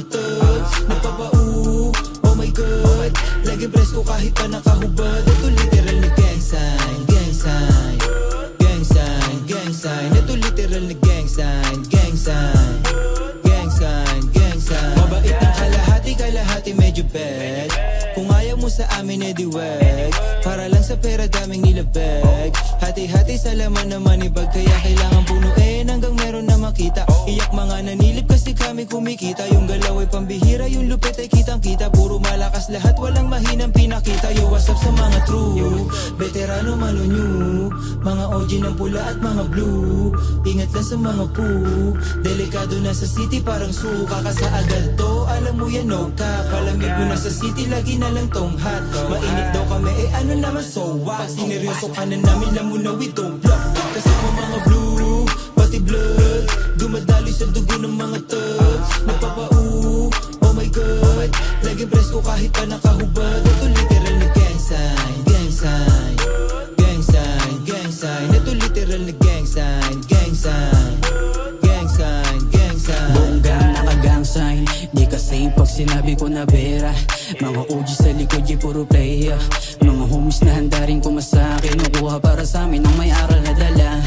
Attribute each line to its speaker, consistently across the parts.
Speaker 1: thugs nagpapau, oh my god. Laging presko kahit pa nakahubad. Ito literal na gang sign, gang sign, gang sign, gang sign. Ito literal na gang sign, gang sign, gang sign, gang sign. Mabait ng kalahati, kalahati medyo bad. Kung ayaw mo sa amin edi wag. Para lang sa pera daming nilabag. Hati-hati sa laman na manibag. Kaya kailangan punuin hanggang meron na makita. Iyak mga nanilip kasi kami kumikita. Yung galaw ay pambihira, yung lupit ay kitang-kita. Puro malakas lahat, walang mahinang pinakita. Yo, what's up sa mga true veterano manunyo, mga OG ng pula at mga blue. Ingat lang sa mga poo, delikado na sa city parang suka ka sa agad to. Alam mo yan no cap, palamig mo na sa city lagi na lang tong hot. Mainit daw kami eh ano naman so what. Sineryoso ka na namin lang muna we don't bluff. Kasama mga blue, pati blood, dumadali sa dugo ng mga thugs nagpapau, oh my god. Laging presko kahit pa nakahubad. Ito literal na gang sign, gang sign, gang sign, gang sign. Ito literal na gang sign, gang sign, gang sign, gang sign.
Speaker 2: Bongga naka-gang sign, di kasi pag sinabi ko na bera. Mga OG sa likod, di puro player. Mga homies na handa rin kumasakin. Nakuha para sa amin ng may aral na dala.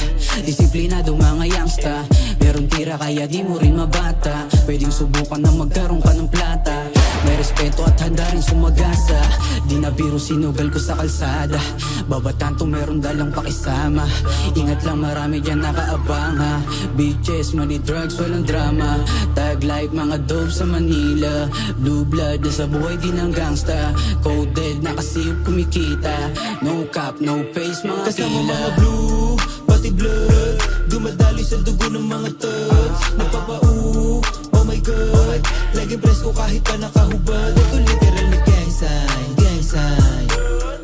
Speaker 2: Disiplinado mga youngsta, meron tira kaya di mo rin mabata. Pwedeng subukan na magkaroon ka ng plata. May respeto at handa rin sumagasa. Di na biro sinugal ko sa kalsada. Bawat kanto meron dalang pakisama. Ingat lang marami dyan nakaabang ha. Bitches, money, drugs, walang drama. Tag life, mga dope sa Manila. Blue blood na sa buhay din ng gangsta. Coded, nakasiyop kumikita. No cap, no face, mga
Speaker 1: Kasama
Speaker 2: kila.
Speaker 1: mga blue, pati blood, dumadali sa dugo ng mga thugs nagpapau, oh my god. Laging presko kahit pa nakahubad. Ito literal na gang sign, gang sign,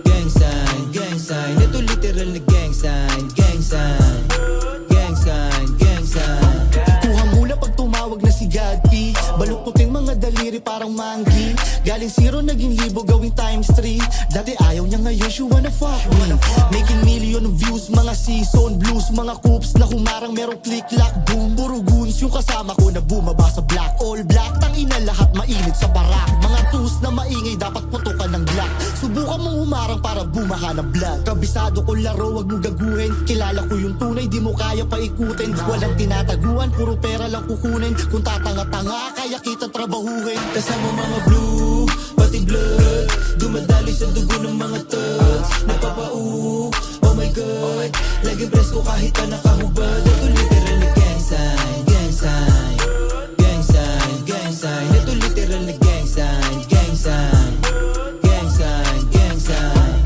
Speaker 1: gang sign, gang sign. Ito literal na gang sign, gang sign, gang sign, gang sign.
Speaker 3: Kuha mula pag tumawag na si Gadpi. Baluktutin mga daliri parang manggi. Galing 0 naging libo gawing times 3. Dati ayaw niya ngayon she wanna fuck me. Making million views, mga season blues. Mga coops na humarang merong click lock boom. Puro goons yung kasama ko na bumaba sa black. All black, tangina lahat mainit sa barak. Mga tools na maingay dapat putukan ng glock. Subukan mong humarang para bumaha ng blood. Kabisado ko laro, wag mong gaguhin. Kilala ko yung tunay, di mo kaya paikutin. Walang tinataguan, puro pera lang kukunin. Kung tatanga-tanga, kaya kita trabahuhin.
Speaker 1: Kasama mga blue, pati blood, dumadali sa dugo ng mga thugs nagpapau, oh my god. Laging presko kahit pa nakahubad. Ito literal na gang sign, gang sign, gang sign, gang sign. Ito literal na gang sign, gang sign, gang sign, gang sign.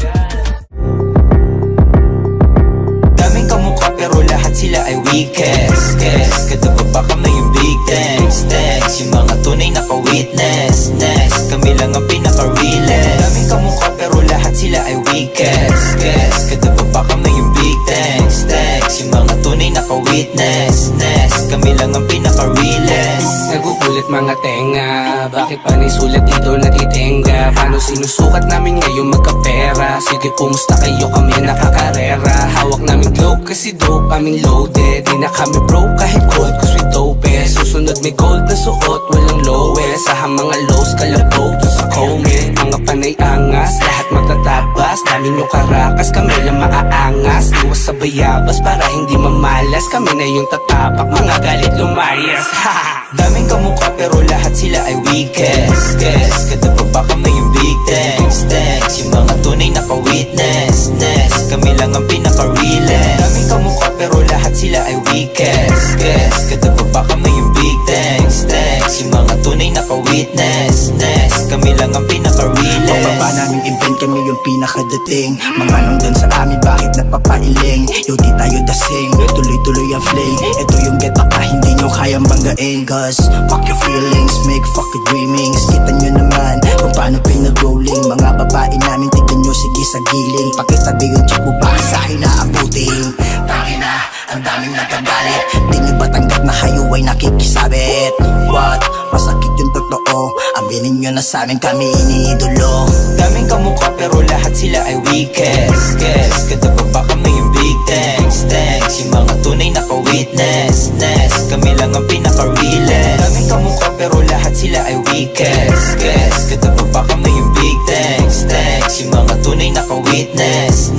Speaker 1: Daming kamukha pero lahat sila ay weakest. Kada pa kami yung big thanks. Yung mga tunay naka-witness. Next, kami lang ang pinaka-realest. Daming kamukha pero lahat sila ay weakest. Kada pa kami yung big thanks. Yung mga tunay naka-witness. Next, kami lang ang pinaka-realest.
Speaker 2: Nagugulat mga tenga, bakit pa naisulat dito natitenga? Paano sinusukat namin ngayon magkapera? Sige pumusta kayo, kami nakakarera. Hawak namin globe kasi dope aming loaded. Di na kami broke kahit cold cause we dope. Susunod may gold na suot, walang lowest. Sa mga lows kalabog dun sa comment. Mga panay angas, lahat magtatabas. Namin yung karakas, kami lang maaangas. Iwas sa bayabas para hindi mamalas. Kami na yung tatapak, mga galit lumayas.
Speaker 1: Daming kamukha pero lahat sila ay weakest. Kada pa kami yung big thanks. Yung mga tunay naka-witness. Next, kami lang ang pinaka-realest. Daming kamukha pero lahat sila ay weakest. Kada pa kami yung big thanks. Yung mga tunay naka-witness. Next, kami lang ang pinaka-realest.
Speaker 4: Pababa namin event, kami yung pinakadating. Mga nandun sa amin, bakit napapailing? Yo, di tayo the same, tuloy-tuloy ang flame. Ito yung get baka hindi nyo kayang banggain. Cause fuck your feelings, make fuck your dreamings. Kita nyo naman kung paano pinag-rolling. Mga babae namin, tignan nyo sige sa giling. Pakitabi yung check mo baka sa akin naabutin. Tangina, ang daming nagkagalit. Di nyo ba tanggap na kayo ay nakikisabit? What? Masakit yung totoo, aminin nyo nyo na sa amin kami iniidolo.
Speaker 1: Daming kamukha pero lahat sila ay weakest. Kada baba kami yung big thanks. Yung mga tunay na ka-witness. Kami lang ang pinaka-realest. Daming kamukha pero lahat sila ay weakest. Kada baba kami yung big thanks. Yung mga tunay na ka-witness.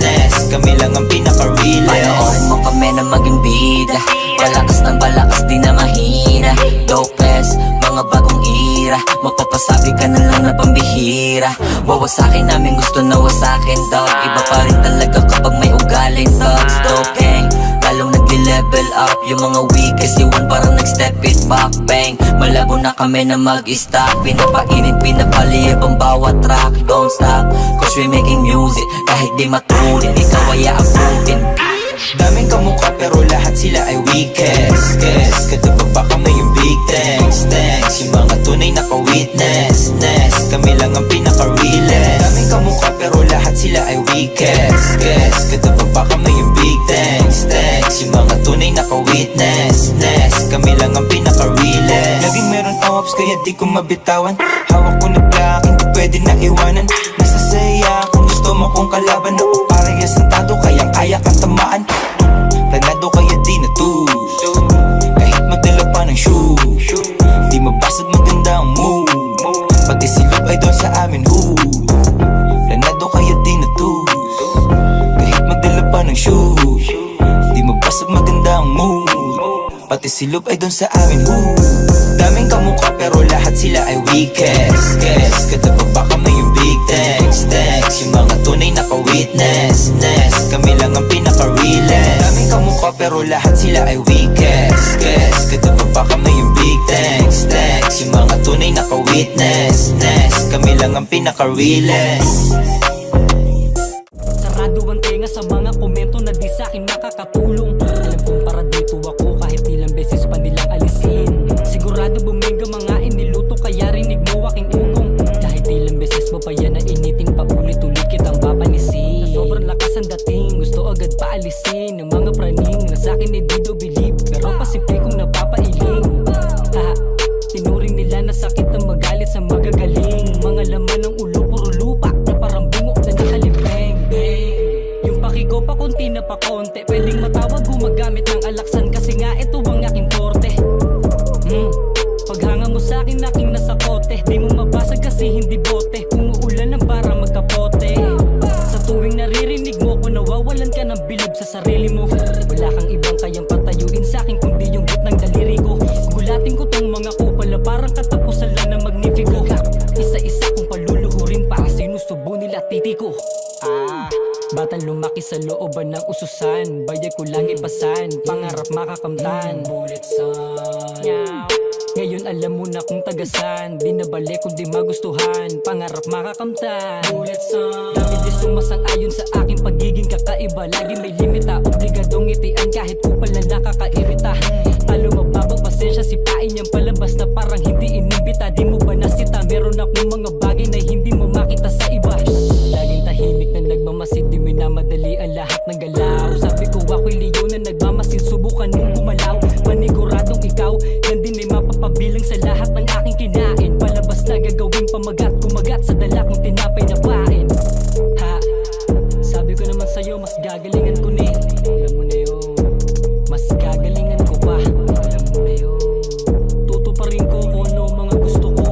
Speaker 1: Kami lang ang pinaka-realest.
Speaker 2: Panoorin mo kami na maging bida. Balakas ng balakas, di na mahina. Dopest, mga bagong ira. Magpapasabi ka na lang na pambihira. Wawasakin namin gusto na wasakin, dog. Iba pa rin talaga kapag may ugaling thugs. Dopeng, lalong nag-level up. Yung mga weakest, iwan parang nag-step it back. Bang, malabo na kami na mag-stop. Pinapainit, pinapaliyab ang bawat track. Don't stop, cause we making music. Kahit di matunin, ikaw ay aabutin.
Speaker 1: Daming kamukha pero lahat sila ay weakest. Kada baba kami yung big thanks. Yung mga tunay na ka-witness. Kami lang ang pinaka-realest. Daming kamukha pero lahat sila ay weakest. Kada baba kami yung big thanks. Yung mga tunay na ka-witness. Kami lang ang pinaka-realest. Laging meron ops kaya di ko mabitawan. Hawak ko na black, hindi pwede na iwanan. Nasasaya kung gusto mo kong kalaban. Ako parehas sentado, kayang kaya kang tamaan. Planado kaya di na to. Kahit magdala pa ng shoe, di mabasag maganda ang move. Pati silog ay doon sa amin, who. Planado kaya di na to. Kahit magdala pa ng shoe, di mabasag maganda ang move. Pati silog ay doon sa amin, who. Daming kamukha pero lahat sila ay weakest. Kada baba kami yung big thanks. Yung mga tunay na ka-witness. Kami lang ang pinaka-realest. Daming kamukha pero lahat sila ay weakest. Kada baba kami yung big thanks. Yung mga tunay na ka-witness. Kami lang ang pinaka-realest.
Speaker 2: Sarado ang tenga sa mga komento na di sa'kin nakakatulong. Alam kong para dito ako kahit ilang beses pa nilang alisin. Sigurado bumiga mga iniluto kaya rinig mo aking ugong. Kahit ilang beses mo pa yan na initing paulit-ulit kitang papanisin. Sa sobrang lakas ang dating gusto agad paalisin ng mga praning na sa'kin ay di do believe. Pero pasimple kong napapailing. Ha, tinuring nila na sakit na magalit sa magagaling. Mga laman ng ulo puro lupa na parang bungo na nakalipeng. Yung pakiko pa konti na pa konti. Pwedeng matawag gumagamit ng alaksan kasi nga ito ang aking korte. Paghanga mo sa'kin aking nasa kote. Di mo mabasag kasi hindi bote. Umuulan ng para magkapote. Sa tuwing naririnig mo ko nawawalan ka ng bilib sa sarili mo. Wala kang ibang kayang patayuin sa'kin kundi yung git ng daliri ko. Gulatin ko tong mga kupala parang katapusan lang ng magnifico. Isa-isa kong paluluhurin para sinusubo nila titi ko. Batang lumaki sa looban ng ususan. Bayad ko lang ipasan, pangarap makakamtan. Bullet son. Ngayon alam mo na kung tagasan. Di na balik kung di magustuhan, pangarap makakamtan. Bullet son. Dami di sumasang-ayon sa aking pagiging kakaiba. Lagi may limita, obligadong ngitian kahit kupal na nakakairita. Talo mababang pasensya, sipain niyang palabas na parang hindi inimbita. Di mo ba nasita, meron akong mga bagay na hindi mo makita sa iba. Laging tahimik na nagmamasid, di minamadali ang lahat ng galaw. Sabi ko ako'y liyo na nagmamasid, subukan mong gumalaw. Maniguradong ikaw, yan din ay mapapabilang sa lahat ng aking kinain. Palabas na gagawing pamagat, kumagat sa dala kong tinapay na pain. Ha, sabi ko naman sa'yo, mas gagalingan ko ni. Alam mo na yun, mas gagalingan ko pa. Alam mo na yun, tutuparin ko kung ano mga gusto ko.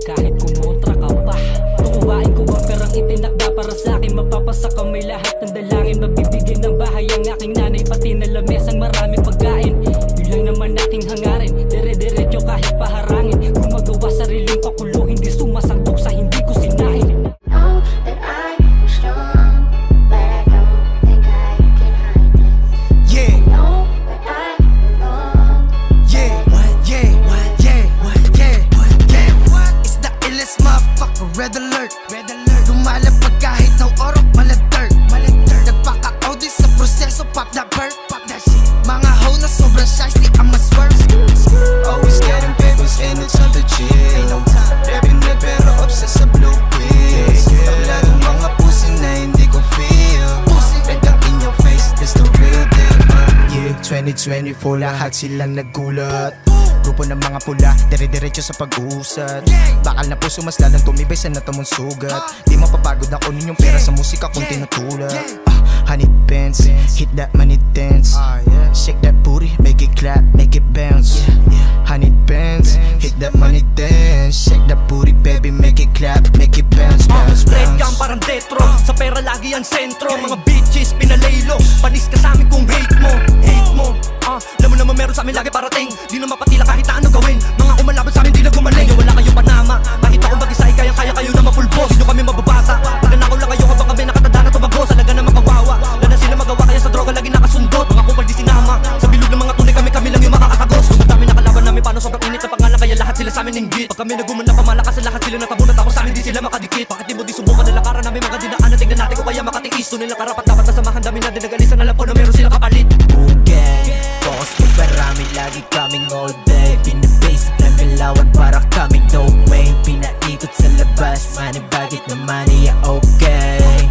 Speaker 2: Kahit kumontra ka pa, tukubain ko ang perang itinakda para sa'kin. Mapapasa kamay lahat ng dalangin. Mabibigyan ng bahay ang aking nanay, pati na lamesang maraming pagkain. Yun lang naman aking hangarin, dire-diretso kahit paharangin. Gumagawa sariling pakulo, hindi sumasandok sa hindi ko sinain.
Speaker 5: Know that I'm strong, but I don't think I can hide it.
Speaker 3: Yeah,
Speaker 5: Know where I belong.
Speaker 3: yeah, what, yeah, what, yeah, what, yeah, what, yeah, what? It's the illest motherfucker, red alert, red alert. Lumalapag kahit ng oro, malatert, malatert. Nagpaka-audit sa proseso, pop that bird, pop that shit. Mga hoe na sobrang shiesty, I'm a swerve. Always getting papers and it's on the chill. Rapping na pero obsessed sa blue pills. Tabladong mga pussy na hindi ko feel. Red up in your face, that's the real deal. Yeah, 2024 lahat silang nagulat.
Speaker 6: grupo ng mga pula, dire-diretso sa pag-uusad. Bakal na puso mas lalang tumibay sa natamong sugat. Di mapapagod ako ninyong pera sa musika kung tinutulak. Honey pants, hit that money dance. Shake that booty, make it clap, make it bounce. Honey pants, hit that money dance. Shake that booty baby, make it clap, make it bounce, bounce,
Speaker 7: Red cam
Speaker 6: bounce.
Speaker 7: parang detro, sa pera lagi ang sentro. Mga bitches pinalaylo, panis ka sa amin kung hate mo. Hate mo, alam mo naman meron sa amin lagi parating. Di na mapatila kahit na ano gawin. Mga umalaban sa amin di na gumaling. Ngayon wala kayong panama, kahit ako mag-isay kayang-kaya kayo na mapulbos. Di nyo kami mababasa, paganakaw lang kayo habang kami nakatanda na tumagos. Talaga na makawawa, wala na sila magawa kaya sa droga lagi nakasundot. Mga kupal di sinama, sa bilog ng mga tunay kami lang yung makakatagos. Kung dami nakalaban namin paano sobrang init na pangalan kaya lahat sila sa amin inggit. Pag kami nagumana pamalakas sa lahat sila natabunat ako sa amin di sila makadikit. Bakit di mo di subukan na lakaran namin mga dinaan na tignan natin ko kaya makatiis. Doon nila karapat dapat na samahan dami na dinagalisan. Alam ko na meron sila kapalit.
Speaker 8: Gang, boss magparami lagi kaming all day. Pinabasic ng galawan para kaming no way. Pinaikot sa labas, money bagit na money, yeah, okay.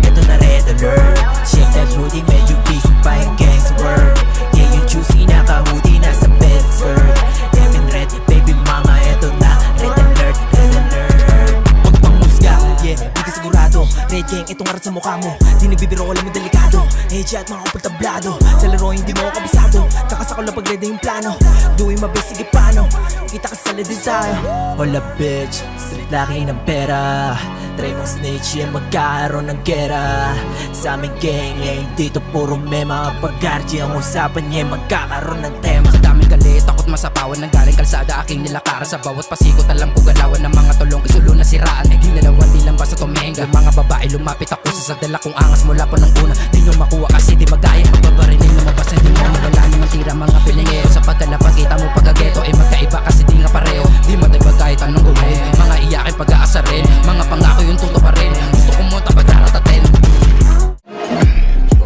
Speaker 8: Ito na red alert, shake that booty, medyo busy pa yung gang's word. Yeah, yung juicy nakahuti nasa bedsword. Even ready, baby mama, ito na red alert, red alert. Huwag pang musga, yeah, di ka sigurado. Red gang, itong arat sa mukha mo. Di nagbibiro, alam mo delikado. Edge at mga kupal tablado. Sa laro hindi mo ako kabisado. Kakasakal lang pag ready yung plano. Doing my best, sige paano. Kita ka sa desire. Hola bitch, street laki ng pera. Try mong snitch, yan magkakaroon ng gera. Sa aming gang, ngayon dito puro mema. Pag RG ang usapan niya, magkakaroon ng tema.
Speaker 2: Sa daming galit, takot masapawan ng galing kalsada. Aking nilakaran sa bawat pasikot. Alam ko galawan ng mga tulong, isulo na siraan. Eh ginalawan, di lang basta tumenga. Yung mga babae lumapit ako sa sadala kong angas mula pa ng una. Di nyo makuha kasi di magaya. Magbabarinig na mabasa din mo. Wala naman tira mga pilingero. Sa pagdala pagkita mo pagkageto. Eh magkaiba kasi di nga pareho. Di matibag kahit anong gawin. Mga iyakin pag-aasarin. Mga pangako yung tuto pa rin. Gusto ko munta pagdaratatin.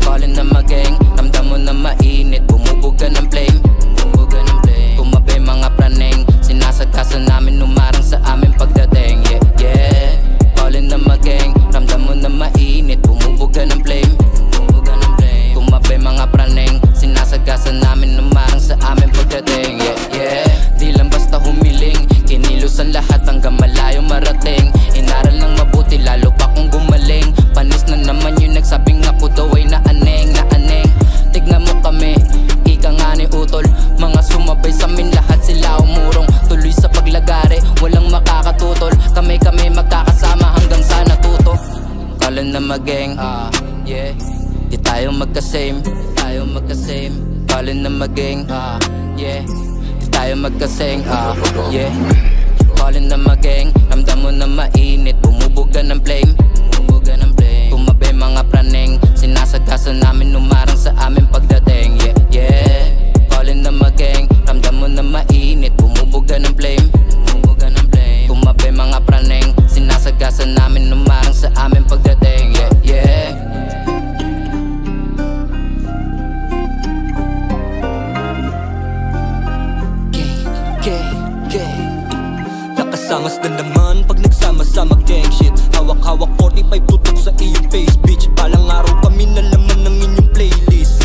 Speaker 2: Ballin na mageng, ramdam mo na mainit. Bumubog ka ng flame, bumubog ka ng flame. Kumabay mga praneng, sinasagkasan namin numarang sa aming pagdating. Yeah, yeah. Ballin na mageng, ramdam mo na mainit. Bumubog ka ng flame, bumubog ka ng flame. Kumabay mga praneng, sinasagkasan namin numarang sa aming pagdating. Yeah, yeah. Di lang basta humiling, kinilos ang lahat hanggang malayo marating. Inaral ng mabuti lalo pa kung gumaling. Panis na naman yung nagsabing ako daw ay naaneng, naaneng. Tignan mo kami, ika nga ni utol. Mga sumabay sa amin lahat sila umurong. Tuloy sa paglagari, walang makakatutol. Kami magkakasama hanggang sa natuto. Kala na mageng, yeah. Di tayo magkasame, tayo magkasame. Kala na mageng, yeah. Di tayo magkasame, yeah. Ballin na mageng, ramdam mo na mainit. Bumubog ka ng flame, bumubog ka ng flame. Kumabay mga praneng, sinasagkasan namin numarang sa aming pagdating. Yeah, yeah. Ballin na mageng, ramdam mo na mainit. Bumubog ka ng flame, bumubog ka ng flame. Kumabay mga praneng, sinasagkasan namin numarang sa aming pagdating. Yeah, yeah.
Speaker 7: Nakasangas na naman pag nagsama-sama gang shit. Hawak-hawak 45 tutok sa iyong face bitch. Palang araw kami na laman ng inyong playlist.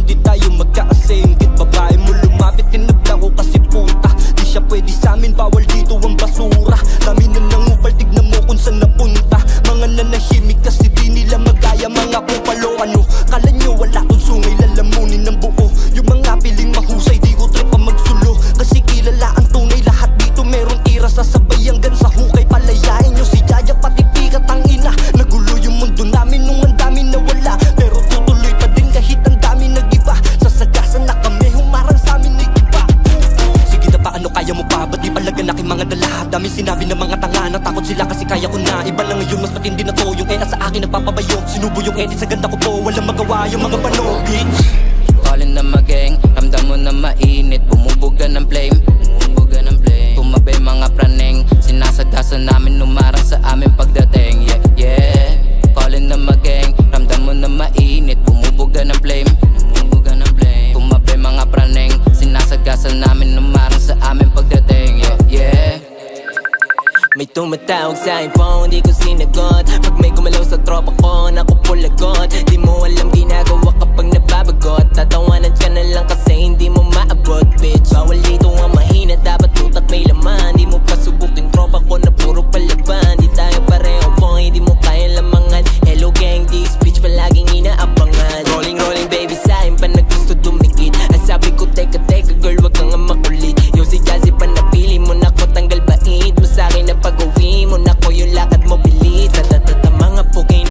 Speaker 7: Di tayo magkakasenggit. Babae mo lumapit tinabla ko kasi puta. Di siya pwede sa amin, bawal dito ang basura. Dami na nangupal, tignan mo kung saan napunta. Mga nanahimik kasi di nila magaya. Mga kupalo ano, kala nyo wala kong sungay, lalamunin ng buo. Yung mga piling mahusay, di ko trip pa magsulo. Kasi kilala ang tunay, lahat dito meron tira. Sasabay hanggang sa hukay, palayain nyo si Jaya pati pikat ang ina. Nagulo yung mundo namin nung ang dami na wala. Pero tutuloy pa din kahit ang dami nag-iba. Sasagasan na kami, humarang sa amin nag-iba. Sige na paano kaya mo pa, ba't di palagan aking mga dala? Dami sinabi ng mga tanga, natakot sila kasi kaya ko na. Iba lang ngayon, mas matindi na to. Yung sa akin nagpapabayo, sinubo yung edit sa ganda ko po. Walang magawa yung mga pano, bitch.
Speaker 2: Ballin na mageng, ramdam mo na mainit. Bumubog ka ng flame, bumubog ka ng flame. Kumabay mga praneng, sinasagkasan namin numarang sa aming pagdating. Yeah, yeah. Ballin na mageng, ramdam mo na mainit. Bumubog ka ng flame, bumubog ka ng flame. Kumabay mga praneng, sinasagkasan namin numarang sa aming pagdating. Yeah, yeah.
Speaker 8: May tumatawag sa phone, di ko sinagot. Pag may gumalaw sa tropa ko, naku pulagot. Di mo alam ginagawa kapag nababagot.